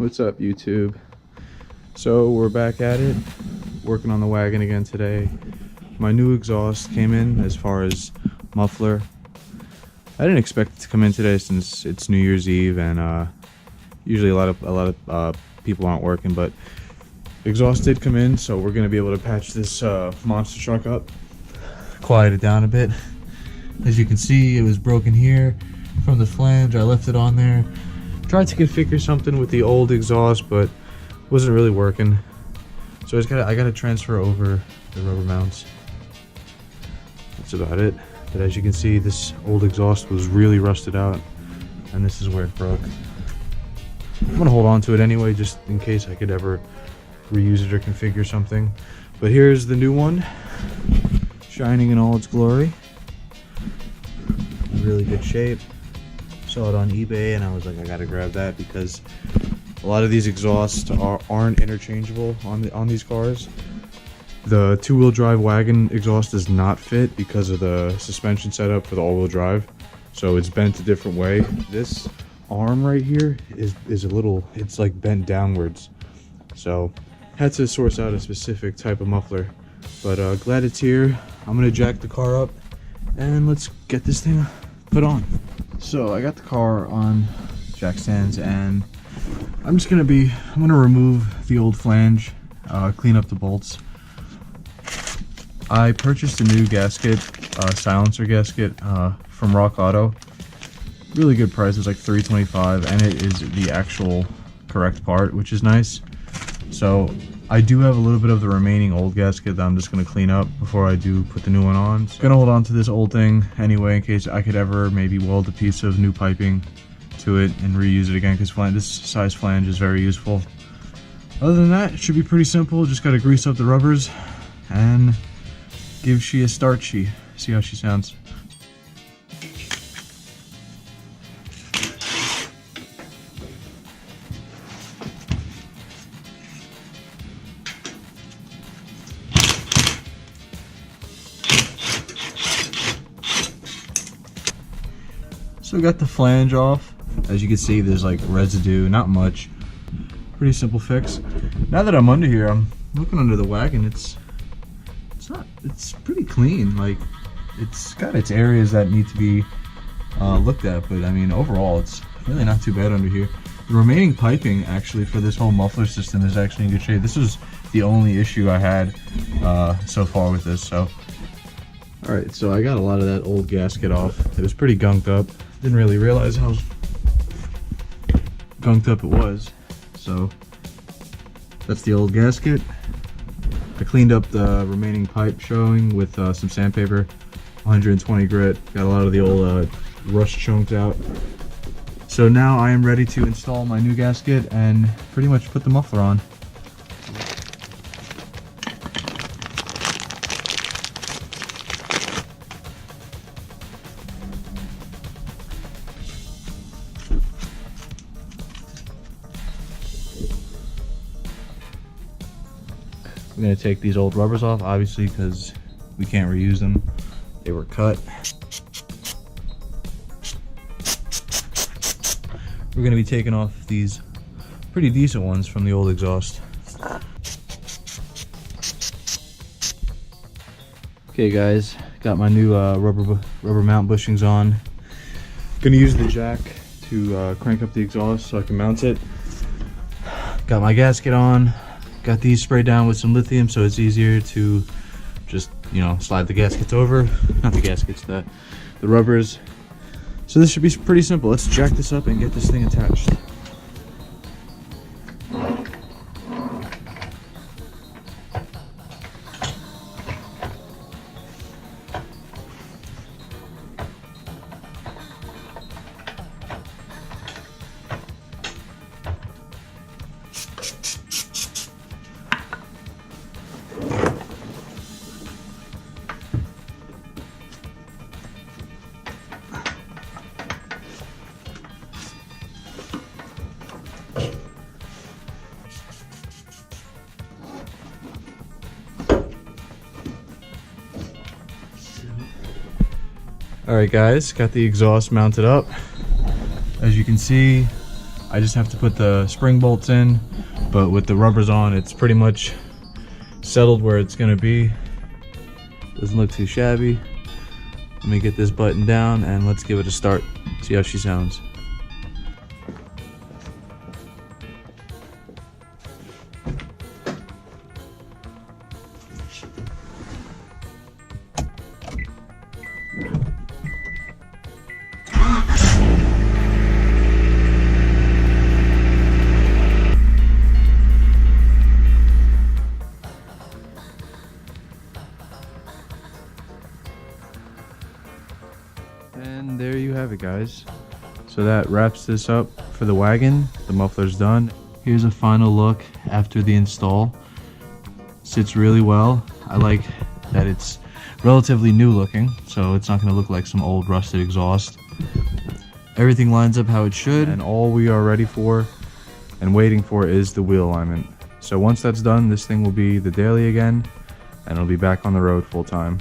What's up, YouTube? So we're back at it, working on the wagon again today. My new exhaust came in as far as muffler. I didn't expect it to come in today since it's New Year's Eve and usually a lot of people aren't working, but exhaust did come in, so we're gonna be able to patch this monster truck up, quiet it down a bit. As you can see, it was broken here from the flange. I left it on there. Tried to configure something with the old exhaust, but wasn't really working. So I gotta transfer over the rubber mounts. That's about it. But as you can see, this old exhaust was really rusted out, and this is where it broke. I'm gonna hold on to it anyway, just in case I could ever reuse it or configure something. But here's the new one, shining in all its glory. In really good shape. Saw it on eBay and I was like, I gotta grab that because a lot of these exhausts aren't interchangeable on these cars. The two-wheel drive wagon exhaust does not fit because of the suspension setup for the all-wheel drive, so it's bent a different way. This arm right here is a little, it's like bent downwards, so had to source out a specific type of muffler. But glad it's here. I'm gonna jack the car up and let's get this thing put on. So I got the car on jack stands and I'm gonna remove the old flange, clean up the bolts. I purchased a new gasket, silencer gasket from Rock Auto. Really good price, it was like $3.25, and it is the actual correct part, which is nice. So I do have a little bit of the remaining old gasket that I'm just going to clean up before I do put the new one on. So I'm going to hold on to this old thing anyway in case I could ever maybe weld a piece of new piping to it and reuse it again, because this size flange is very useful. Other than that, it should be pretty simple. Just got to grease up the rubbers and give she a start. See how she sounds. So we got the flange off. As you can see, there's like residue, not much. Pretty simple fix. Now that I'm under here, I'm looking under the wagon. It's pretty clean. Like, it's got its areas that need to be looked at, but I mean overall it's really not too bad under here. The remaining piping actually for this whole muffler system is actually in good shape. This was the only issue I had so far with this. So alright, so I got a lot of that old gasket off. It was pretty gunked up. Didn't really realize how gunked up it was. So that's the old gasket. I cleaned up the remaining pipe showing with some sandpaper, 120 grit. Got a lot of the old rust chunked out. So now I am ready to install my new gasket and pretty much put the muffler on. I'm going to take these old rubbers off, obviously, because we can't reuse them. They were cut. We're going to be taking off these pretty decent ones from the old exhaust. Okay guys, got my new rubber mount bushings on. Going to use the jack to crank up the exhaust so I can mount it. Got my gasket on. Got these sprayed down with some lithium so it's easier to just, you know, slide the gaskets over. Not the gaskets, the rubbers. So this should be pretty simple. Let's jack this up and get this thing attached. Alright guys, got the exhaust mounted up. As you can see, I just have to put the spring bolts in, but with the rubbers on, it's pretty much settled where it's gonna be. Doesn't look too shabby. Let me get this button down and let's give it a start. See how she sounds. And there you have it, guys. So that wraps this up for the wagon. The muffler's done. Here's a final look after the install. Sits really well. I like that it's relatively new looking, so it's not going to look like some old rusted exhaust. Everything lines up how it should, and all we are ready for and waiting for is the wheel alignment. So once that's done, this thing will be the daily again, and it'll be back on the road full time.